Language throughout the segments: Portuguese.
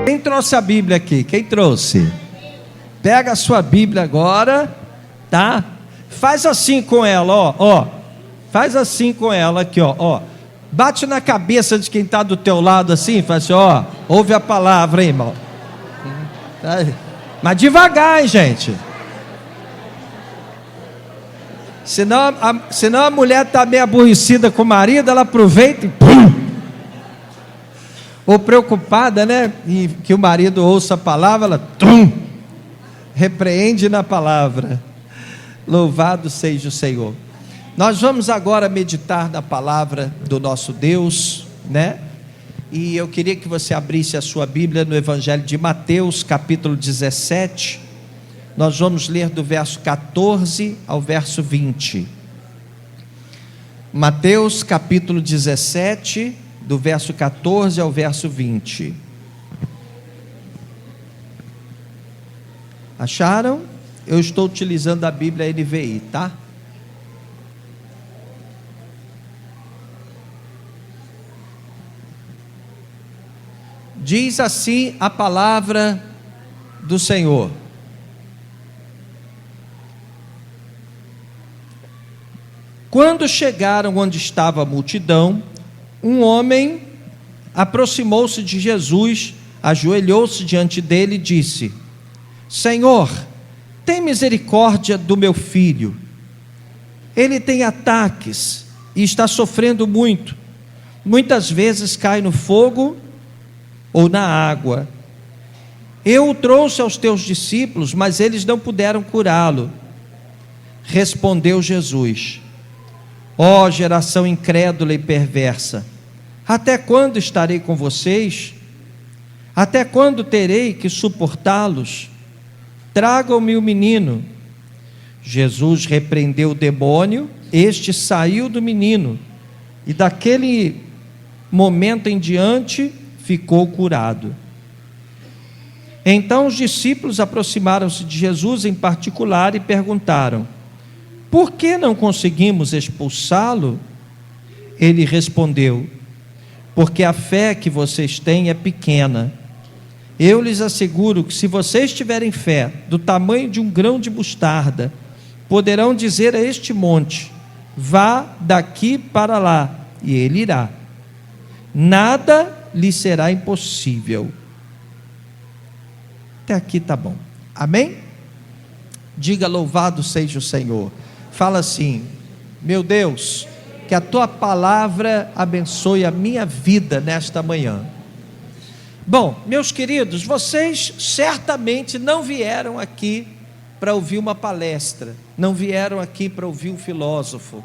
Quem trouxe a Bíblia aqui? Quem trouxe? Pega a sua Bíblia agora, tá? Faz assim com ela, ó. Faz assim com ela aqui, ó. Bate na cabeça de quem está do teu lado assim, faz assim, ó. Ouve a palavra, hein, irmão. Mas devagar, hein, gente. Senão a mulher está meio aborrecida com o marido, ela aproveita e pum! Ou preocupada, né? E que o marido ouça a palavra, ela tum! Repreende na palavra. Louvado seja o Senhor. Nós vamos agora meditar na palavra do nosso Deus, né? E eu queria que você abrisse a sua Bíblia no Evangelho de Mateus, capítulo 17. Nós vamos ler do verso 14 ao verso 20. Mateus, capítulo 17, do verso 14 ao verso 20. Acharam? Eu estou utilizando a Bíblia NVI, tá? Diz assim a palavra do Senhor: quando chegaram onde estava a multidão, um homem aproximou-se de Jesus, ajoelhou-se diante dele e disse: Senhor, tem misericórdia do meu filho, ele tem ataques e está sofrendo muito, muitas vezes cai no fogo ou na água. Eu o trouxe aos teus discípulos, mas eles não puderam curá-lo. Respondeu Jesus: ó geração incrédula e perversa, até quando estarei com vocês? Até quando terei que suportá-los? Tragam-me o menino. Jesus repreendeu o demônio, este saiu do menino, e daquele momento em diante ficou curado. Então os discípulos aproximaram-se de Jesus em particular e perguntaram: por que não conseguimos expulsá-lo? Ele respondeu: porque a fé que vocês têm é pequena. Eu lhes asseguro que se vocês tiverem fé do tamanho de um grão de mostarda, poderão dizer a este monte: vá daqui para lá, e ele irá. Nada lhe será impossível. Até aqui tá bom. Amém? Diga: louvado seja o Senhor. Fala assim: meu Deus, que a tua palavra abençoe a minha vida nesta manhã. Bom, meus queridos, vocês certamente não vieram aqui para ouvir uma palestra, não vieram aqui para ouvir um filósofo,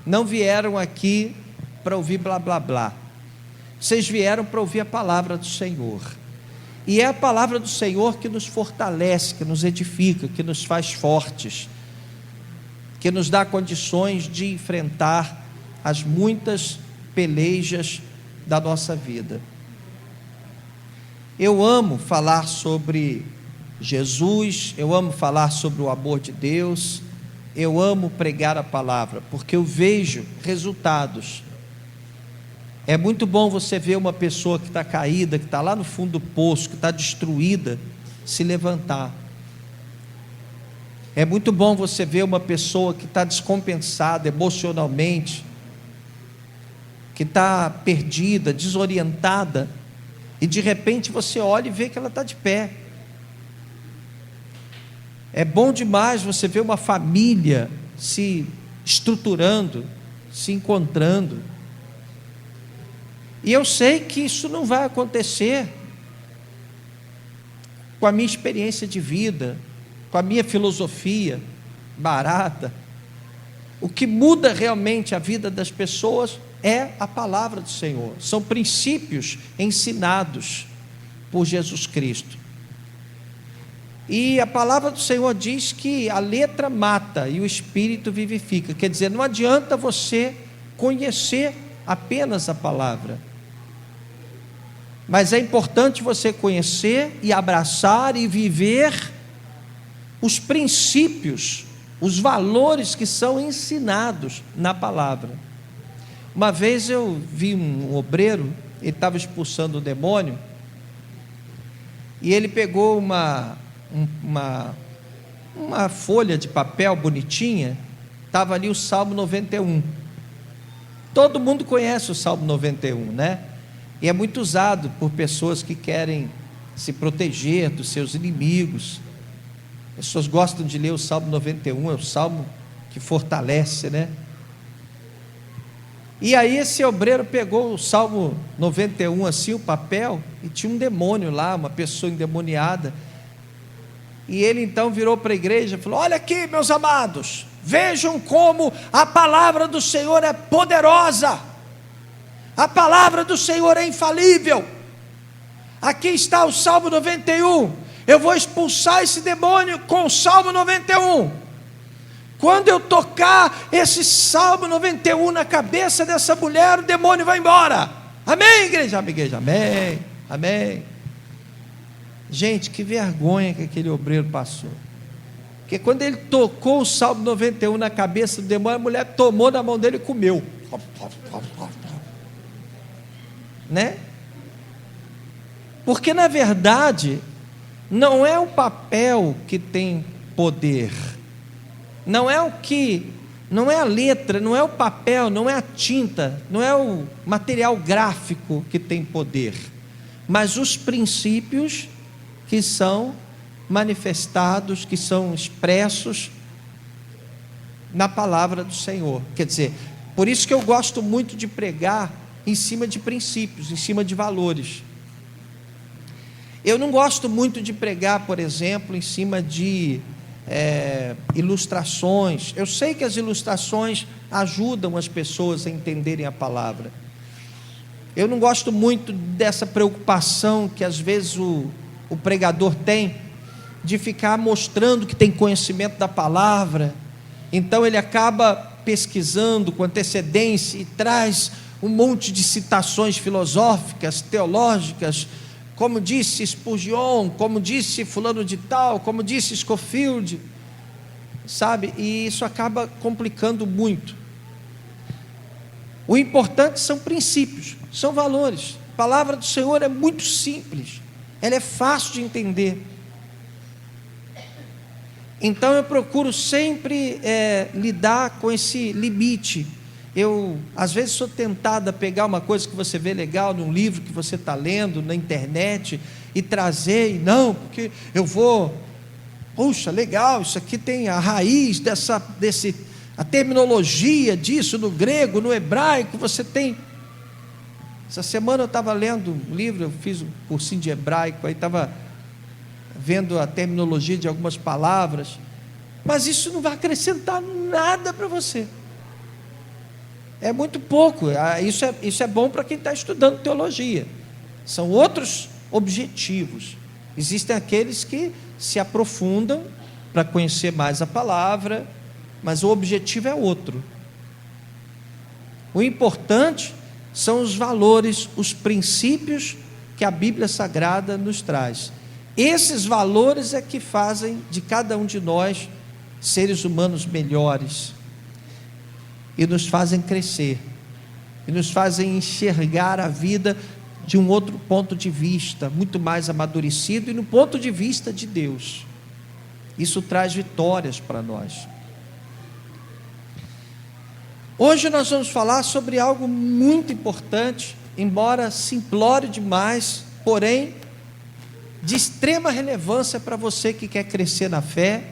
não vieram aqui para ouvir blá blá blá. Vocês vieram para ouvir a palavra do Senhor. E é a palavra do Senhor que nos fortalece, que nos edifica, que nos faz fortes, que nos dá condições de enfrentar as muitas pelejas da nossa vida. Eu amo falar sobre Jesus, eu amo falar sobre o amor de Deus, eu amo pregar a palavra, porque eu vejo resultados. É muito bom você ver uma pessoa que está caída, que está lá no fundo do poço, que está destruída, se levantar. É muito bom você ver uma pessoa que está descompensada emocionalmente, que está perdida, desorientada, e de repente você olha e vê que ela está de pé. É bom demais você ver uma família se estruturando, se encontrando. E eu sei que isso não vai acontecer com a minha experiência de vida, com a minha filosofia barata. O que muda realmente a vida das pessoas é a palavra do Senhor, são princípios ensinados por Jesus Cristo. E a palavra do Senhor diz que a letra mata e o espírito vivifica. Quer dizer, não adianta você conhecer apenas a palavra, mas é importante você conhecer e abraçar e viver os princípios, os valores que são ensinados na palavra. Uma vez eu vi um obreiro, ele estava expulsando o demônio, e ele pegou uma folha de papel bonitinha, estava ali o Salmo 91. Todo mundo conhece o Salmo 91, né? E é muito usado por pessoas que querem se proteger dos seus inimigos. Pessoas gostam de ler o Salmo 91, é o Salmo que fortalece, né? E aí esse obreiro pegou o Salmo 91 assim, o papel, e tinha um demônio lá, uma pessoa endemoniada. E ele então virou para a igreja e falou: olha aqui, meus amados, vejam como a palavra do Senhor é poderosa, a palavra do Senhor é infalível. Aqui está o Salmo 91, eu vou expulsar esse demônio com o Salmo 91. Quando eu tocar esse Salmo 91 na cabeça dessa mulher, o demônio vai embora. Amém, igreja? Amém, amém. Gente, que vergonha que aquele obreiro passou. Porque quando ele tocou o Salmo 91 na cabeça do demônio, a mulher tomou na mão dele e comeu. Né? Porque na verdade, não é o papel que tem poder. Não é a letra, não é o papel, não é a tinta, não é o material gráfico que tem poder, mas os princípios que são manifestados, que são expressos na palavra do Senhor. Quer dizer, por isso que eu gosto muito de pregar em cima de princípios, em cima de valores. Eu não gosto muito de pregar, por exemplo, em cima de ilustrações. Eu sei que as ilustrações ajudam as pessoas a entenderem a palavra. Eu não gosto muito dessa preocupação que às vezes o pregador tem, de ficar mostrando que tem conhecimento da palavra. Então ele acaba pesquisando com antecedência e traz um monte de citações filosóficas, teológicas, como disse Spurgeon, como disse fulano de tal, como disse Scofield, sabe? E isso acaba complicando muito. O importante são princípios, são valores. A palavra do Senhor é muito simples, ela é fácil de entender. Então eu procuro sempre lidar com esse limite. Eu às vezes sou tentado a pegar uma coisa que você vê legal num livro que você está lendo na internet e trazer, e não, porque eu vou, puxa, legal, isso aqui tem a raiz a terminologia disso no grego, no hebraico, você tem. Essa semana eu estava lendo um livro, eu fiz um cursinho de hebraico, aí estava vendo a terminologia de algumas palavras, mas isso não vai acrescentar nada para você. É muito pouco. Isso é bom para quem está estudando teologia. São outros objetivos. Existem aqueles que se aprofundam para conhecer mais a palavra, mas o objetivo é outro. O importante são os valores, os princípios que a Bíblia Sagrada nos traz. Esses valores é que fazem de cada um de nós seres humanos melhores, e nos fazem crescer, e nos fazem enxergar a vida de um outro ponto de vista, muito mais amadurecido, e no ponto de vista de Deus. Isso traz vitórias para nós. Hoje nós vamos falar sobre algo muito importante, embora simplório demais, porém de extrema relevância para você que quer crescer na fé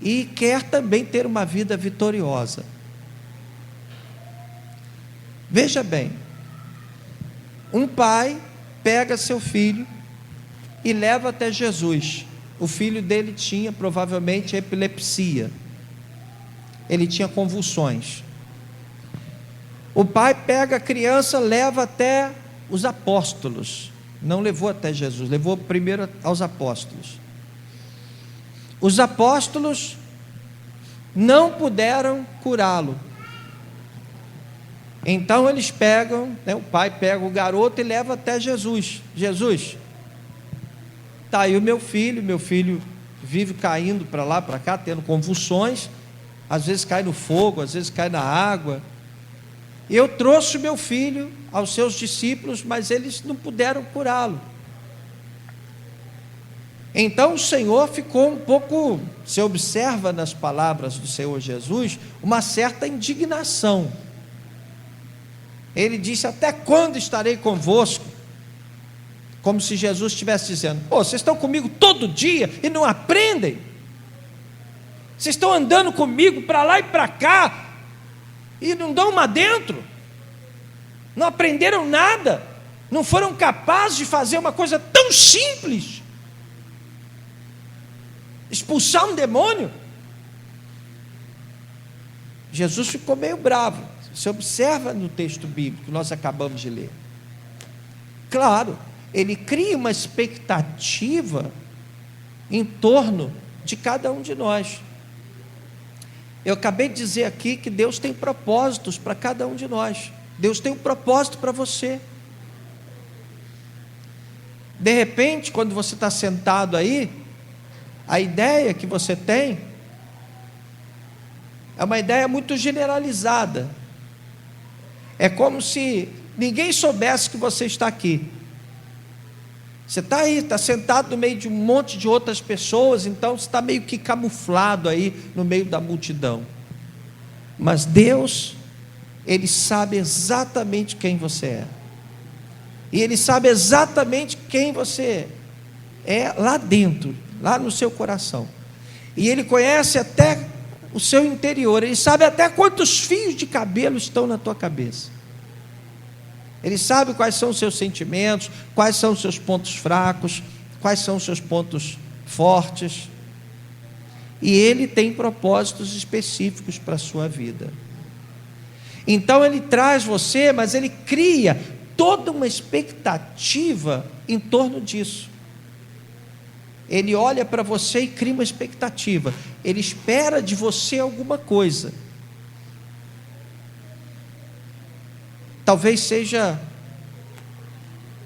e quer também ter uma vida vitoriosa. Veja bem, um pai pega seu filho e leva até Jesus. O filho dele tinha provavelmente epilepsia, ele tinha convulsões. O pai pega a criança, leva até os apóstolos, não levou até Jesus, levou primeiro aos apóstolos. Os apóstolos não puderam curá-lo. Então eles pegam, o pai pega o garoto e leva até Jesus. Jesus, está aí o meu filho vive caindo para lá, para cá, tendo convulsões, às vezes cai no fogo, às vezes cai na água. Eu trouxe o meu filho aos seus discípulos, mas eles não puderam curá-lo. Então o Senhor ficou um pouco, você observa nas palavras do Senhor Jesus, uma certa indignação. Ele disse: até quando estarei convosco? Como se Jesus estivesse dizendo: pô, vocês estão comigo todo dia e não aprendem? Vocês estão andando comigo para lá e para cá e não dão uma dentro? Não aprenderam nada? Não foram capazes de fazer uma coisa tão simples? Expulsar um demônio? Jesus ficou meio bravo. Você observa no texto bíblico que nós acabamos de ler. Claro, ele cria uma expectativa em torno de cada um de nós. Eu acabei de dizer aqui que Deus tem propósitos para cada um de nós. Deus tem um propósito para você. De repente, quando você está sentado aí, a ideia que você tem é uma ideia muito generalizada. É como se ninguém soubesse que você está aqui. Você está aí, está sentado no meio de um monte de outras pessoas, então você está meio que camuflado aí no meio da multidão. Mas Deus, Ele sabe exatamente quem você é. E Ele sabe exatamente quem você é lá dentro, lá no seu coração. E Ele conhece até o seu interior. Ele sabe até quantos fios de cabelo estão na tua cabeça. Ele sabe quais são os seus sentimentos, quais são os seus pontos fracos, quais são os seus pontos fortes. E Ele tem propósitos específicos para a sua vida. Então Ele traz você, mas Ele cria toda uma expectativa em torno disso. Ele olha para você e cria uma expectativa. Ele espera de você alguma coisa. Talvez seja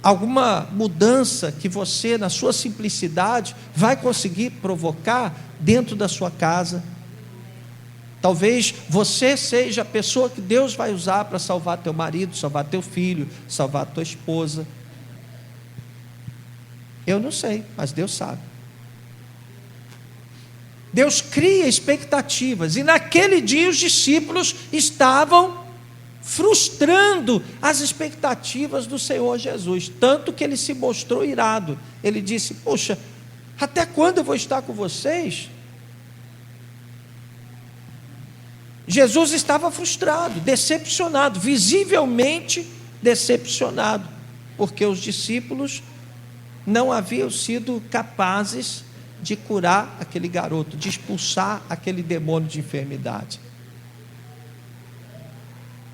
alguma mudança que você, na sua simplicidade, vai conseguir provocar dentro da sua casa. Talvez você seja a pessoa que Deus vai usar para salvar teu marido, salvar teu filho, salvar tua esposa. Eu não sei, mas Deus sabe. Deus cria expectativas, e naquele dia os discípulos estavam frustrando as expectativas do Senhor Jesus, tanto que Ele se mostrou irado. Ele disse: poxa, até quando eu vou estar com vocês? Jesus estava frustrado, decepcionado, visivelmente decepcionado, porque os discípulos não haviam sido capazes de curar aquele garoto, de expulsar aquele demônio de enfermidade.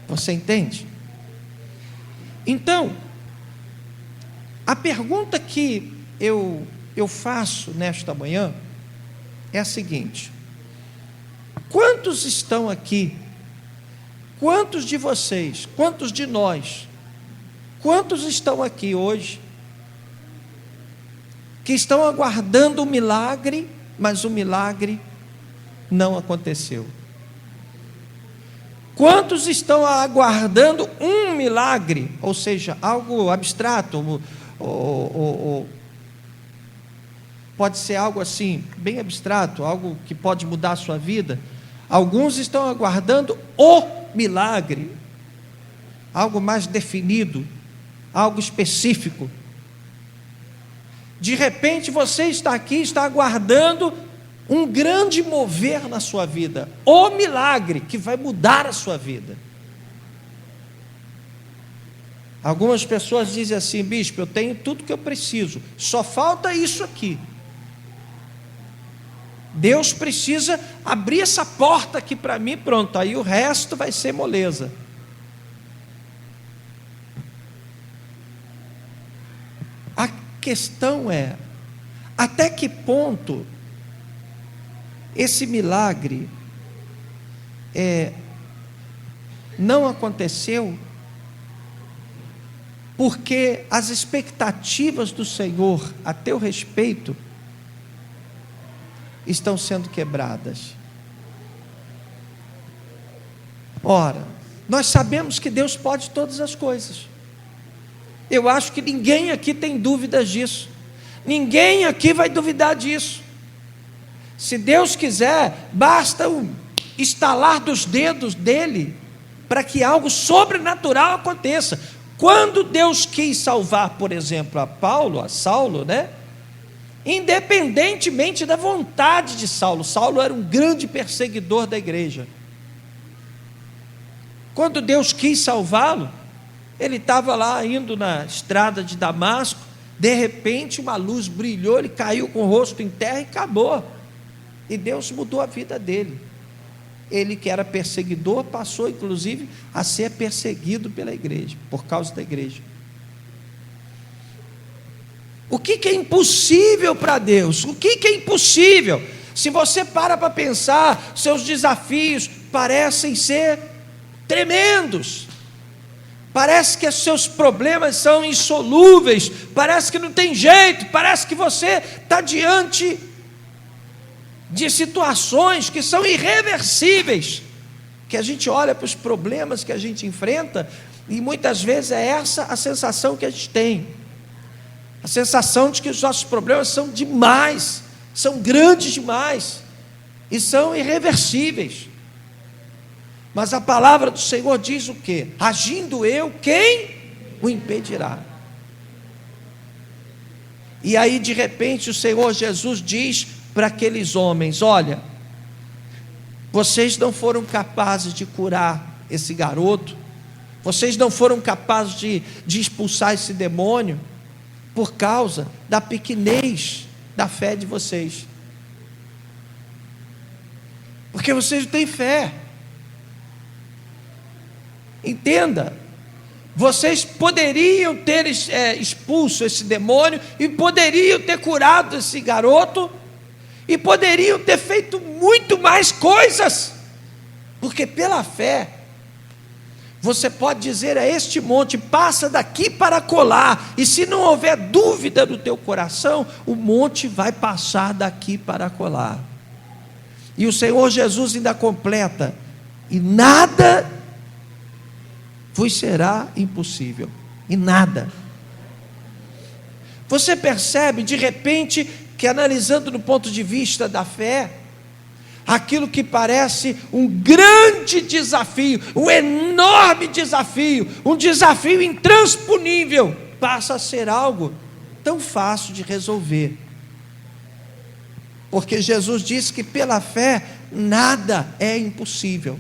Você entende? Então, a pergunta que eu faço nesta manhã é a seguinte: quantos estão aqui? Quantos de vocês, quantos de nós, quantos estão aqui hoje que estão aguardando um milagre, mas o milagre não aconteceu? Quantos estão aguardando um milagre, ou seja, algo abstrato, pode ser algo assim, bem abstrato, algo que pode mudar a sua vida. Alguns estão aguardando o milagre, algo mais definido, algo específico. De repente você está aqui, está aguardando um grande mover na sua vida, o milagre que vai mudar a sua vida. Algumas pessoas dizem assim: bispo, eu tenho tudo que eu preciso, só falta isso aqui. Deus precisa abrir essa porta aqui para mim, pronto, aí o resto vai ser moleza. A questão é, até que ponto esse milagre não aconteceu porque as expectativas do Senhor a teu respeito estão sendo quebradas. Ora, nós sabemos que Deus pode todas as coisas. Eu acho que ninguém aqui tem dúvidas disso. Ninguém aqui vai duvidar disso. Se Deus quiser, basta o estalar dos dedos dele para que algo sobrenatural aconteça. Quando Deus quis salvar, por exemplo, a Saulo, né? Independentemente da vontade de Saulo, Saulo era um grande perseguidor da igreja. Quando Deus quis salvá-lo, ele estava lá indo na estrada de Damasco, de repente uma luz brilhou, ele caiu com o rosto em terra e acabou. E Deus mudou a vida dele. Ele que era perseguidor, passou inclusive a ser perseguido pela igreja, por causa da igreja. O que é impossível para Deus? O que é impossível? Se você para pensar, seus desafios parecem ser tremendos. Parece que os seus problemas são insolúveis, parece que não tem jeito, parece que você está diante de situações que são irreversíveis, que a gente olha para os problemas que a gente enfrenta, e muitas vezes é essa a sensação que a gente tem, a sensação de que os nossos problemas são demais, são grandes demais, e são irreversíveis. Mas a palavra do Senhor diz o quê? Agindo eu, quem o impedirá? E aí de repente o Senhor Jesus diz para aqueles homens: olha, vocês não foram capazes de curar esse garoto, vocês não foram capazes de expulsar esse demônio, por causa da pequenez da fé de vocês, porque vocês não têm fé. Entenda, vocês poderiam ter expulso esse demônio, e poderiam ter curado esse garoto, e poderiam ter feito muito mais coisas, porque pela fé, você pode dizer a este monte: passa daqui para colar, e se não houver dúvida no teu coração, o monte vai passar daqui para colar. E o Senhor Jesus ainda completa: e nada vos será impossível, e nada. Você percebe de repente que, analisando no ponto de vista da fé, aquilo que parece um grande desafio, um enorme desafio, um desafio intransponível, passa a ser algo tão fácil de resolver, porque Jesus disse que pela fé nada é impossível.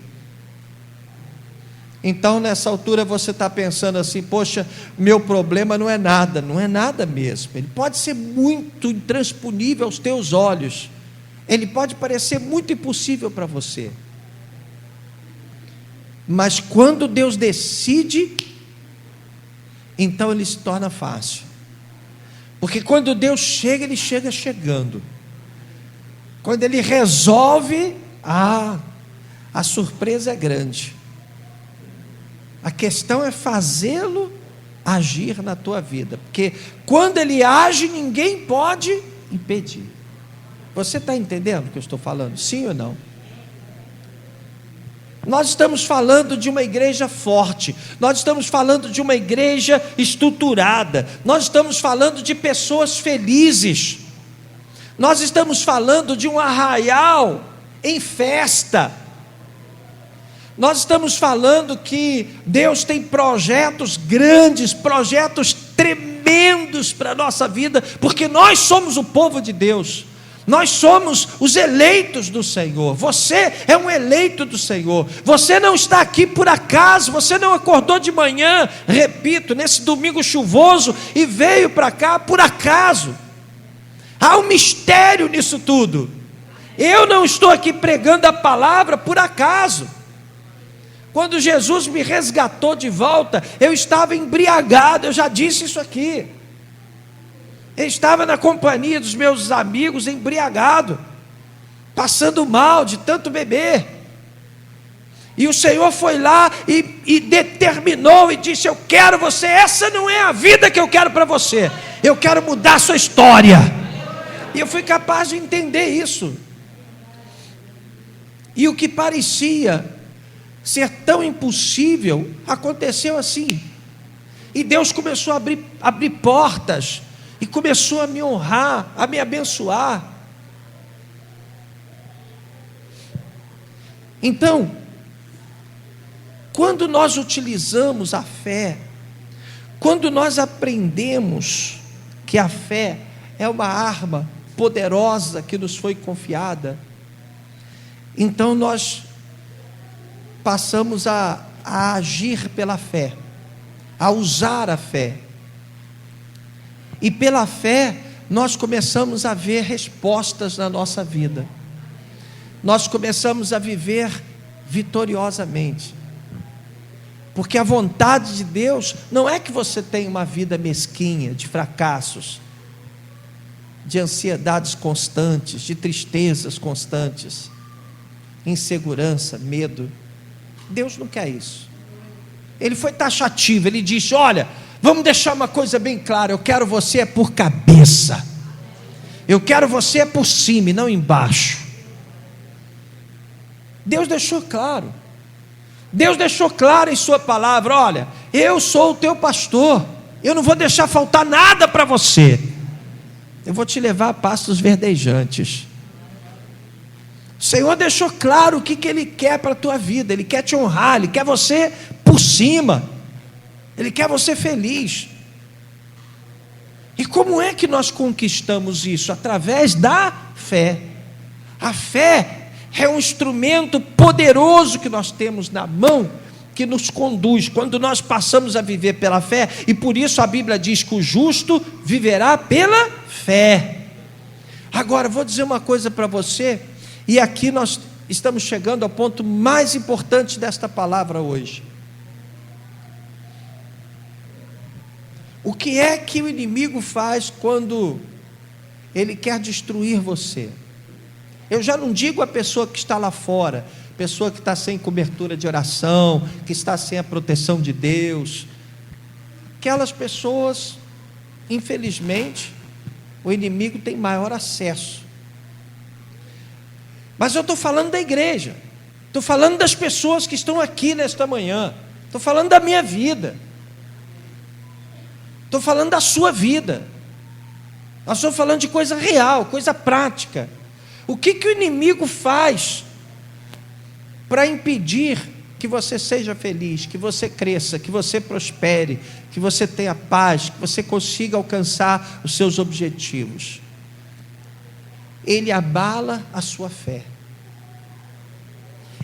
Então nessa altura você está pensando assim: poxa, meu problema não é nada. Não é nada mesmo. Ele pode ser muito intransponível aos teus olhos, ele pode parecer muito impossível para você, mas quando Deus decide, então ele se torna fácil, porque quando Deus chega, ele chega chegando. Quando ele resolve, a surpresa é grande. A questão é fazê-lo agir na tua vida, porque quando ele age, ninguém pode impedir. Você está entendendo o que eu estou falando? Sim ou não? Nós estamos falando de uma igreja forte, nós estamos falando de uma igreja estruturada, nós estamos falando de pessoas felizes, nós estamos falando de um arraial em festa. Nós estamos falando que Deus tem projetos grandes, projetos tremendos para a nossa vida, porque nós somos o povo de Deus, nós somos os eleitos do Senhor. Você é um eleito do Senhor, você não está aqui por acaso, você não acordou de manhã, repito, nesse domingo chuvoso, e veio para cá por acaso. Há um mistério nisso tudo. Eu não estou aqui pregando a palavra por acaso. Quando Jesus me resgatou de volta, eu estava embriagado, eu já disse isso aqui. Eu estava na companhia dos meus amigos, embriagado, passando mal de tanto beber. E o Senhor foi lá e determinou e disse: eu quero você, essa não é a vida que eu quero para você, eu quero mudar a sua história. E eu fui capaz de entender isso. E o que parecia ser tão impossível aconteceu assim, e Deus começou a abrir portas, e começou a me honrar, a me abençoar. Então, quando nós utilizamos a fé, quando nós aprendemos que a fé é uma arma poderosa que nos foi confiada, então nós passamos a agir pela fé, a usar a fé, e pela fé nós começamos a ver respostas na nossa vida, nós começamos a viver vitoriosamente, porque a vontade de Deus não é que você tenha uma vida mesquinha, de fracassos, de ansiedades constantes, de tristezas constantes, insegurança, medo. Deus não quer isso. Ele foi taxativo, ele disse: olha, vamos deixar uma coisa bem clara, eu quero você por cabeça, eu quero você por cima e não embaixo. Deus deixou claro, Deus deixou claro em sua palavra: olha, eu sou o teu pastor, eu não vou deixar faltar nada para você, eu vou te levar a pastos verdejantes. O Senhor deixou claro o que Ele quer para a tua vida, Ele quer te honrar, Ele quer você por cima, Ele quer você feliz. E como é que nós conquistamos isso? Através da fé. A fé é um instrumento poderoso que nós temos na mão, que nos conduz, quando nós passamos a viver pela fé, e por isso a Bíblia diz que o justo viverá pela fé. Agora, vou dizer uma coisa para você, e aqui nós estamos chegando ao ponto mais importante desta palavra hoje. O que é que o inimigo faz quando ele quer destruir você? Eu já não digo a pessoa que está lá fora, pessoa que está sem cobertura de oração, que está sem a proteção de Deus. Aquelas pessoas, infelizmente, o inimigo tem maior acesso. Mas eu estou falando da igreja, estou falando das pessoas que estão aqui nesta manhã, estou falando da minha vida, estou falando da sua vida. Nós estamos falando de coisa real, coisa prática. O que o inimigo faz para impedir que você seja feliz, que você cresça, que você prospere, que você tenha paz, que você consiga alcançar os seus objetivos? Ele abala a sua fé.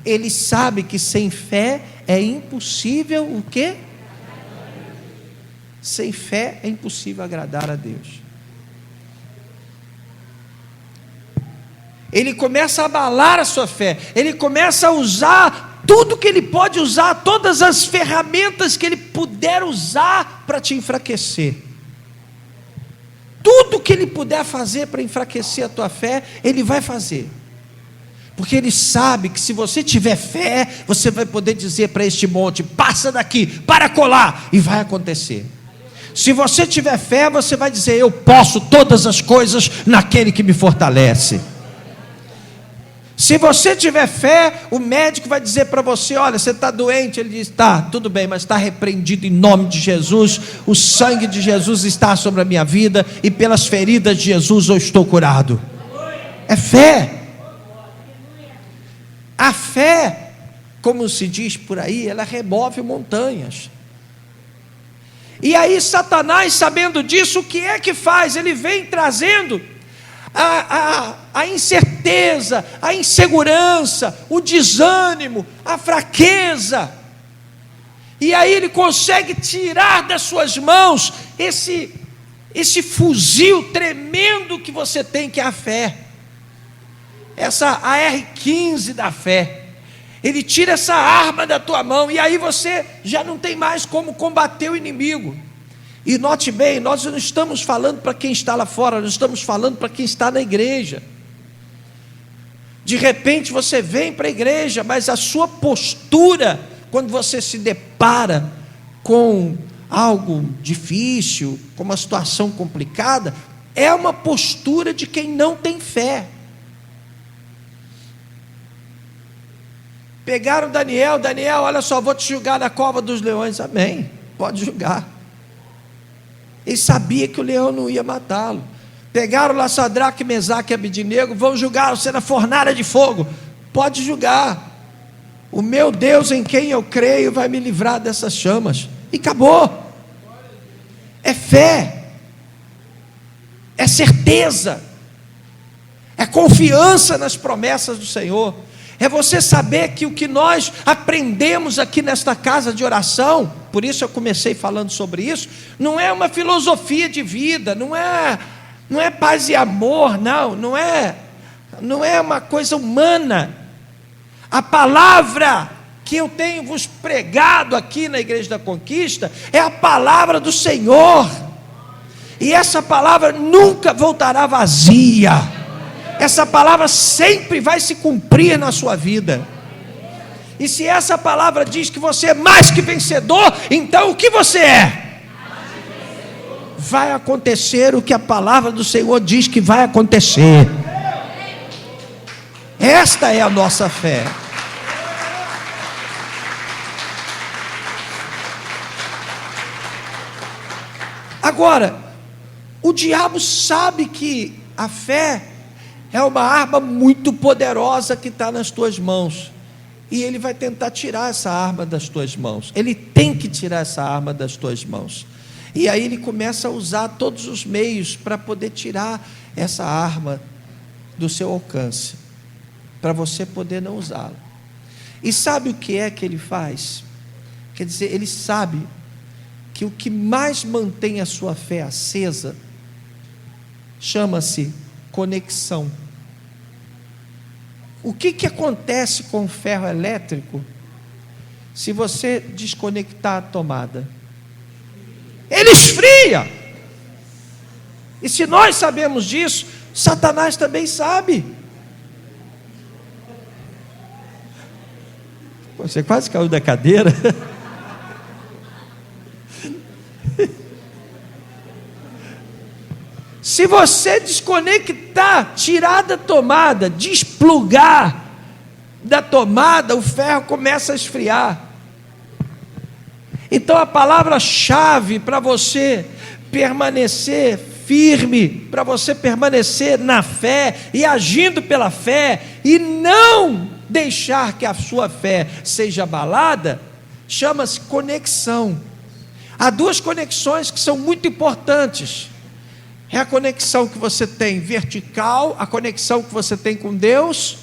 Ele sabe que sem fé é impossível o quê? Sem fé é impossível agradar a Deus. Ele começa a abalar a sua fé, ele começa a usar tudo que ele pode usar, todas as ferramentas que ele puder usar para te enfraquecer. Tudo que ele puder fazer para enfraquecer a tua fé, ele vai fazer. Porque ele sabe que se você tiver fé, você vai poder dizer para este monte: passa daqui, para colar, e vai acontecer. Se você tiver fé, você vai dizer: eu posso todas as coisas naquele que me fortalece. Se você tiver fé, o médico vai dizer para você: olha, você está doente. Ele diz: tá, tudo bem, mas está repreendido em nome de Jesus, o sangue de Jesus está sobre a minha vida, e pelas feridas de Jesus eu estou curado. É fé. A fé, como se diz por aí, ela remove montanhas. E aí Satanás, sabendo disso, o que é que faz? Ele vem trazendo a incerteza, a insegurança, o desânimo, a fraqueza. E aí ele consegue tirar das suas mãos esse fuzil tremendo que você tem, que é a fé. Essa AR-15 da fé. Ele tira essa arma da tua mão, e aí você já não tem mais como combater o inimigo. E note bem, nós não estamos falando para quem está lá fora, nós estamos falando para quem está na igreja. De repente você vem para a igreja, mas a sua postura, quando você se depara com algo difícil, com uma situação complicada, é uma postura de quem não tem fé. Pegaram Daniel: olha só, vou te julgar na cova dos leões. Amém, pode julgar. Ele sabia que o leão não ia matá-lo. Pegaram lá Sadraque, Mesaque e Abednego, vão julgar você na fornalha de fogo. Pode julgar. O meu Deus em quem eu creio vai me livrar dessas chamas. E acabou. É fé. É certeza. É confiança nas promessas do Senhor. É você saber que o que nós aprendemos aqui nesta casa de oração, por isso eu comecei falando sobre isso, não é uma filosofia de vida, não é paz e amor, não é uma coisa humana. A palavra que eu tenho vos pregado aqui na Igreja da Conquista é a palavra do Senhor, e essa palavra nunca voltará vazia. Essa palavra sempre vai se cumprir na sua vida. E se essa palavra diz que você é mais que vencedor, então o que você é? Vai acontecer o que a palavra do Senhor diz que vai acontecer. Esta é a nossa fé. Agora, o diabo sabe que a fé é uma arma muito poderosa que está nas tuas mãos, e ele vai tentar tirar essa arma das tuas mãos. Ele tem que tirar essa arma das tuas mãos, e aí ele começa a usar todos os meios para poder tirar essa arma do seu alcance, para você poder não usá-la. E sabe o que é que ele faz? Quer dizer, ele sabe que o que mais mantém a sua fé acesa chama-se conexão. O que acontece com o ferro elétrico se você desconectar a tomada? Ele esfria. E se nós sabemos disso, Satanás também sabe. Você quase caiu da cadeira. Se você desconectar, tirar da tomada, desplugar da tomada, o ferro começa a esfriar. Então a palavra-chave para você permanecer firme, para você permanecer na fé e agindo pela fé, e não deixar que a sua fé seja abalada, chama-se conexão. Há duas conexões que são muito importantes. É a conexão que você tem vertical, a conexão que você tem com Deus,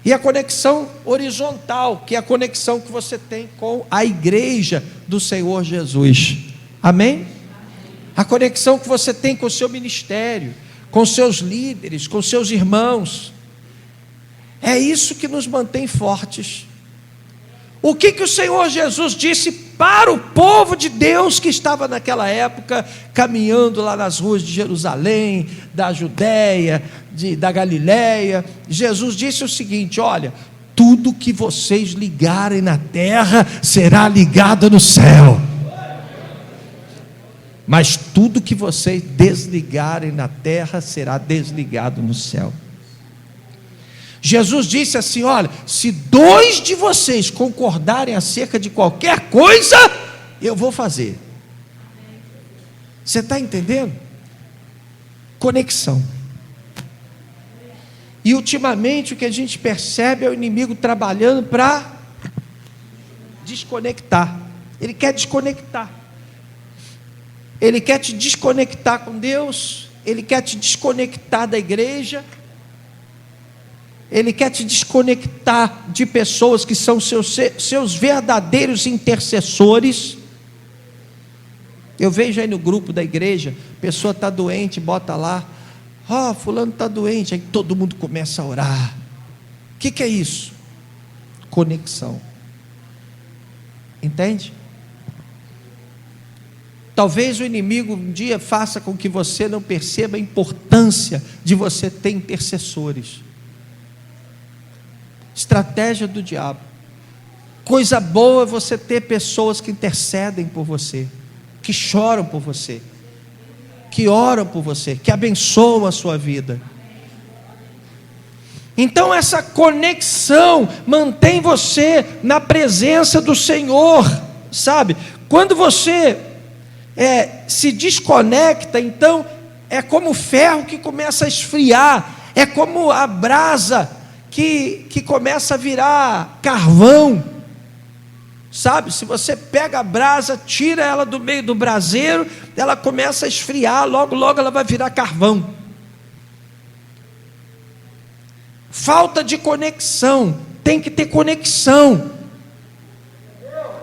e a conexão horizontal, que é a conexão que você tem com a igreja do Senhor Jesus. Amém? A conexão que você tem com o seu ministério, com seus líderes, com seus irmãos. É isso que nos mantém fortes. O que o Senhor Jesus disse para o povo de Deus que estava naquela época, caminhando lá nas ruas de Jerusalém, da Judéia, da Galiléia? Jesus disse o seguinte: olha, tudo que vocês ligarem na terra será ligado no céu, mas tudo que vocês desligarem na terra será desligado no céu. Jesus disse assim: olha, se 2 de vocês concordarem acerca de qualquer coisa, eu vou fazer. Você está entendendo? Conexão. E ultimamente o que a gente percebe é o inimigo trabalhando para desconectar. Ele quer desconectar. Ele quer te desconectar com Deus. Ele quer te desconectar da igreja. Ele quer te desconectar de pessoas que são seus verdadeiros intercessores. Eu vejo aí no grupo da igreja, a pessoa está doente, bota lá: ó, fulano está doente, aí todo mundo começa a orar. O que é isso? Conexão. Entende? Talvez o inimigo um dia faça com que você não perceba a importância de você ter intercessores. Estratégia do diabo. Coisa boa é você ter pessoas que intercedem por você, que choram por você, que oram por você, que abençoam a sua vida. Então essa conexão mantém você na presença do Senhor, sabe? Quando você se desconecta, então é como o ferro que começa a esfriar, é como a brasa que começa a virar carvão. Sabe, se você pega a brasa, tira ela do meio do braseiro, ela começa a esfriar, logo ela vai virar carvão. Falta de conexão, tem que ter conexão.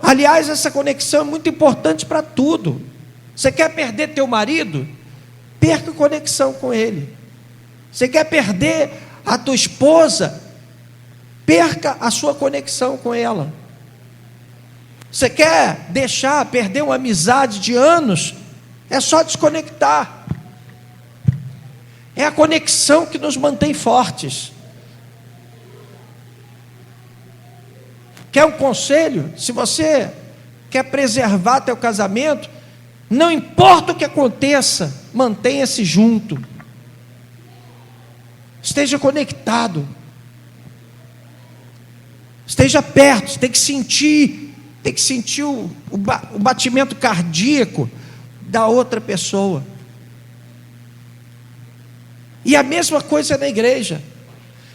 Aliás, essa conexão é muito importante para tudo. Você quer perder teu marido? Perca conexão com ele. Você quer perder a tua esposa? Perca a sua conexão com ela. Você quer perder uma amizade de anos? É só desconectar. É a conexão que nos mantém fortes. Quer um conselho? Se você quer preservar teu casamento, não importa o que aconteça, mantenha-se junto. Esteja conectado. Esteja perto, você tem que sentir o batimento cardíaco da outra pessoa. E a mesma coisa na igreja.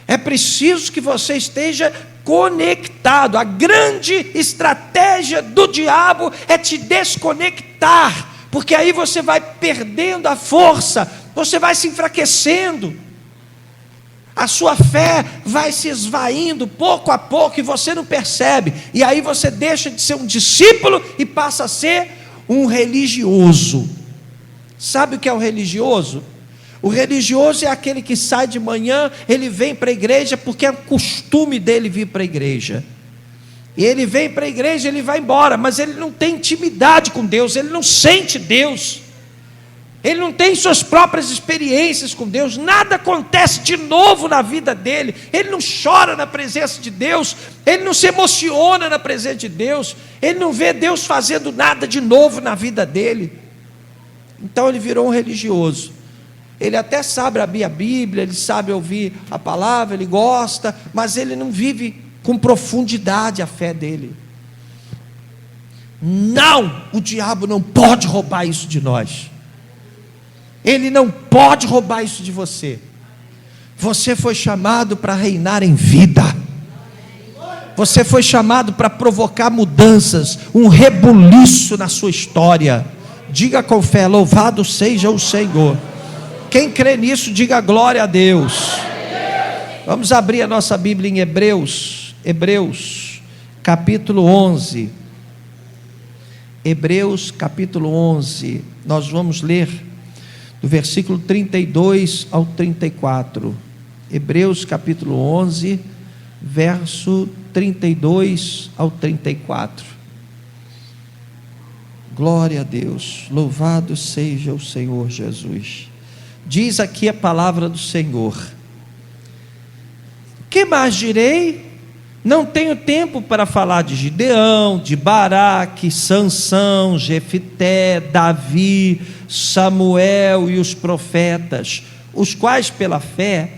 É preciso que você esteja conectado. A grande estratégia do diabo é te desconectar, porque aí você vai perdendo a força, você vai se enfraquecendo, a sua fé vai se esvaindo pouco a pouco e você não percebe, e aí você deixa de ser um discípulo e passa a ser um religioso. Sabe o que é o religioso? O religioso é aquele que sai de manhã, ele vem para a igreja porque é o costume dele vir para a igreja. E ele vem para a igreja, ele vai embora, mas ele não tem intimidade com Deus, ele não sente Deus, ele não tem suas próprias experiências com Deus, nada acontece de novo na vida dele, ele não chora na presença de Deus, ele não se emociona na presença de Deus, ele não vê Deus fazendo nada de novo na vida dele. Então ele virou um religioso. Ele até sabe abrir a Bíblia, ele sabe ouvir a palavra, ele gosta, mas ele não vive com profundidade a fé dele. Não, o diabo não pode roubar isso de nós. Ele não pode roubar isso de você. Você foi chamado para reinar em vida. Você foi chamado para provocar mudanças, um rebuliço na sua história. Diga com fé: louvado seja o Senhor. Quem crê nisso, diga glória a Deus. Vamos abrir a nossa Bíblia em Hebreus capítulo 11. Hebreus capítulo 11, nós vamos ler do versículo 32 ao 34. Hebreus capítulo 11, verso 32 ao 34. Glória a Deus, louvado seja o Senhor Jesus. Diz aqui a palavra do Senhor: que mais direi? Não tenho tempo para falar de Gideão, de Baraque, Sansão, Jefité, Davi, Samuel e os profetas, os quais pela fé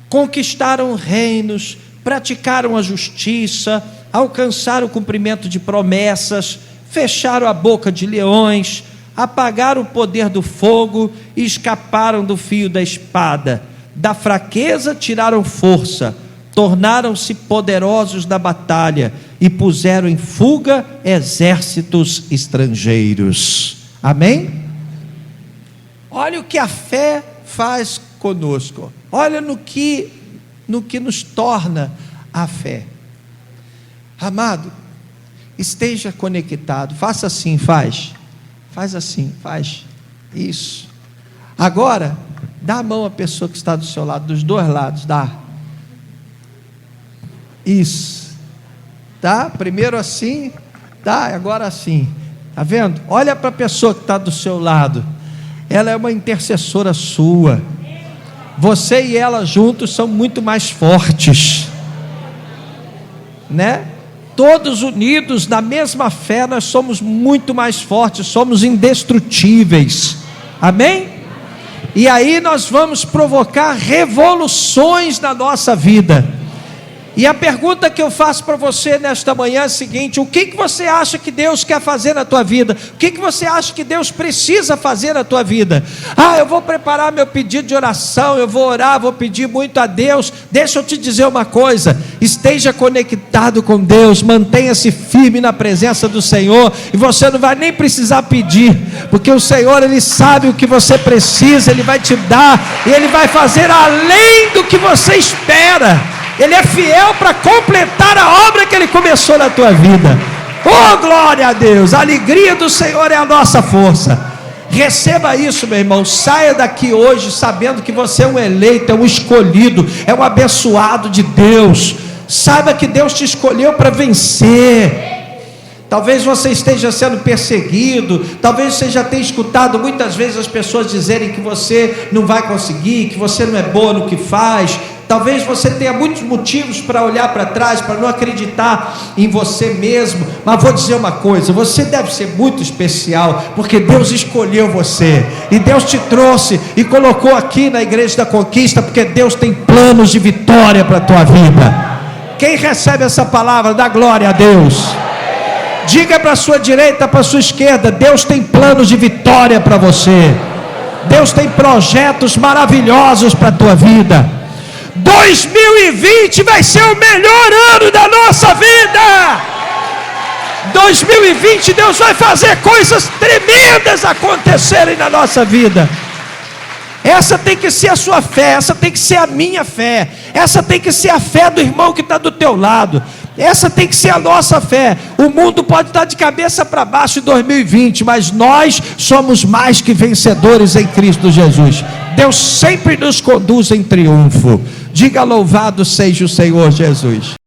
conquistaram reinos, praticaram a justiça, alcançaram o cumprimento de promessas, fecharam a boca de leões, apagaram o poder do fogo e escaparam do fio da espada. Da fraqueza tiraram força, tornaram-se poderosos na batalha e puseram em fuga exércitos estrangeiros. Amém? Olha o que a fé faz conosco. Olha no que nos torna a fé. Amado, esteja conectado. Faça assim, faz assim, faz isso. Agora, dá a mão à pessoa que está do seu lado, dos dois lados, dá. Isso, tá? Primeiro assim, tá? Agora assim, tá vendo? Olha para a pessoa que está do seu lado, ela é uma intercessora sua. Você e ela juntos são muito mais fortes, né? Todos unidos na mesma fé, nós somos muito mais fortes, somos indestrutíveis. Amém? E aí nós vamos provocar revoluções na nossa vida. E a pergunta que eu faço para você nesta manhã é a seguinte: o que você acha que Deus quer fazer na tua vida? O que você acha que Deus precisa fazer na tua vida? Eu vou preparar meu pedido de oração, eu vou orar, vou pedir muito a Deus. Deixa eu te dizer uma coisa: esteja conectado com Deus, mantenha-se firme na presença do Senhor, e você não vai nem precisar pedir, porque o Senhor, Ele sabe o que você precisa, Ele vai te dar, e Ele vai fazer além do que você espera. Ele é fiel para completar a obra que Ele começou na tua vida. Oh, glória a Deus! A alegria do Senhor é a nossa força. Receba isso, meu irmão. Saia daqui hoje sabendo que você é um eleito, é um escolhido, é um abençoado de Deus. Saiba que Deus te escolheu para vencer. Talvez você esteja sendo perseguido, talvez você já tenha escutado muitas vezes as pessoas dizerem que você não vai conseguir, que você não é boa no que faz. Talvez você tenha muitos motivos para olhar para trás, para não acreditar em você mesmo. Mas vou dizer uma coisa: você deve ser muito especial, porque Deus escolheu você, e Deus te trouxe e colocou aqui na Igreja da Conquista, porque Deus tem planos de vitória para a tua vida. Quem recebe essa palavra, dá glória a Deus. Diga para a sua direita, para a sua esquerda: Deus tem planos de vitória para você. Deus tem projetos maravilhosos para a tua vida. 2020 vai ser o melhor ano da nossa vida. 2020 Deus vai fazer coisas tremendas acontecerem na nossa vida. Essa tem que ser a sua fé, essa tem que ser a minha fé, essa tem que ser a fé do irmão que está do teu lado, essa tem que ser a nossa fé. O mundo pode estar de cabeça para baixo em 2020, mas nós somos mais que vencedores em Cristo Jesus. Deus sempre nos conduz em triunfo. Diga: louvado seja o Senhor Jesus.